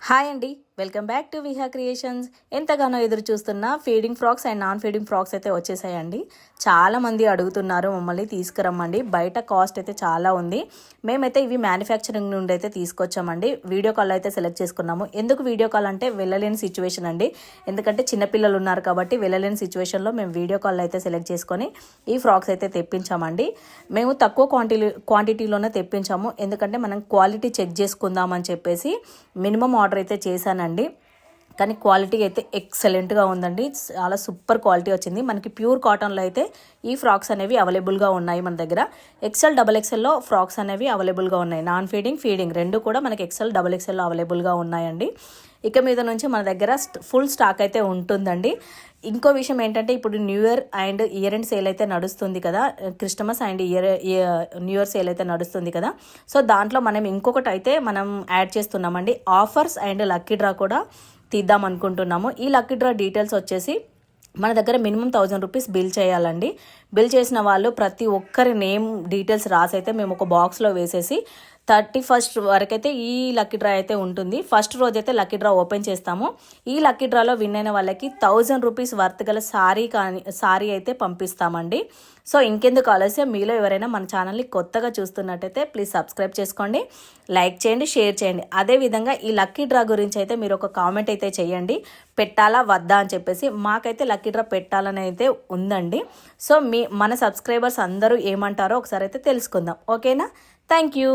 Hi అండి, welcome back to Viha creations. ఎంతగానో ఎదురు చూస్తున్న feeding frocks and non feeding frocks అయితే వచ్చేసాయండి. చాలామంది అడుగుతున్నారు మమ్మల్ని తీసుకురమ్మండి, బయట కాస్ట్ అయితే చాలా ఉంది. మేమైతే ఇవి మ్యానుఫ్యాక్చరింగ్ నుండి అయితే తీసుకొచ్చామండి. వీడియో కాల్ అయితే సెలెక్ట్ చేసుకున్నాము. ఎందుకు వీడియో కాల్ అంటే వెళ్ళలేని సిచ్యువేషన్ అండి, ఎందుకంటే చిన్నపిల్లలు ఉన్నారు కాబట్టి వెళ్ళలేని సిచ్యువేషన్లో మేము వీడియో కాల్ అయితే సెలెక్ట్ చేసుకొని ఈ ఫ్రాక్స్ అయితే తెప్పించామండి. మేము తక్కువ క్వాంటిటీలోనే తెప్పించాము, ఎందుకంటే మనం క్వాలిటీ చెక్ చేసుకుందామని చెప్పేసి మినిమం ఆర్డర్ అయితే చేశానండి. కానీ క్వాలిటీ అయితే ఎక్సలెంట్గా ఉందండి, చాలా సూపర్ క్వాలిటీ వచ్చింది. మనకి ప్యూర్ కాటన్లో అయితే ఈ ఫ్రాక్స్ అనేవి అవైలబుల్గా ఉన్నాయి మన దగ్గర. ఎక్సెల్ డబల్ ఎక్సెల్లో ఫ్రాక్స్ అనేవి అవైలబుల్గా ఉన్నాయి. నాన్ ఫీడింగ్ ఫీడింగ్ రెండు కూడా మనకి ఎక్సెల్ డబల్ ఎక్సెల్లో అవైలబుల్గా ఉన్నాయండి. ఇక మీద నుంచి మన దగ్గర ఫుల్ స్టాక్ అయితే ఉంటుందండి. ఇంకో విషయం ఏంటంటే, ఇప్పుడు new year and year end sale అయితే నడుస్తుంది కదా, Christmas and new year sale అయితే నడుస్తుంది కదా. సో దాంట్లో మనం ఇంకొకటి అయితే మనం యాడ్ చేస్తున్నామండి, ఆఫర్స్ అండ్ లక్కీ డ్రా కూడా తీద్దాం అనుకుంటున్నాము. ఈ లక్కీ డ్రా డీటెయిల్స్ వచ్చేసి మన దగ్గర మినిమం 1000 రూపీస్ బిల్ చేయాలండి. బిల్ చేసిన వాళ్ళు ప్రతి ఒక్కరి నేమ్ డీటెయిల్స్ రాసైతే మేము ఒక బాక్స్లో వేసేసి 31st వరకైతే ఈ లక్కీ డ్రా అయితే ఉంటుంది. ఫస్ట్ రోజు అయితే లక్కీ డ్రా ఓపెన్ చేస్తాము. ఈ లక్కీ డ్రాలో విన్ అయిన వాళ్ళకి 1000 రూపీస్ వర్త్ గల సారీ అయితే పంపిస్తామండి. సో ఇంకెందుకు ఆలస్యం, మీలో ఎవరైనా మన ఛానల్ని కొత్తగా చూస్తున్నట్టయితే ప్లీజ్ సబ్స్క్రైబ్ చేసుకోండి, లైక్ చేయండి, షేర్ చేయండి. అదేవిధంగా ఈ లక్కీ డ్రా గురించి అయితే మీరు ఒక కామెంట్ అయితే చేయండి, పెట్టాలా వద్దా అని చెప్పేసి. మాకైతే లక్కీ డ్రా పెట్టాలని అయితే ఉందండి. సో మన సబ్స్క్రైబర్స్ అందరూ ఏమంటారో ఒకసారి అయితే తెలుసుకుందాం. ఓకేనా? Thank you.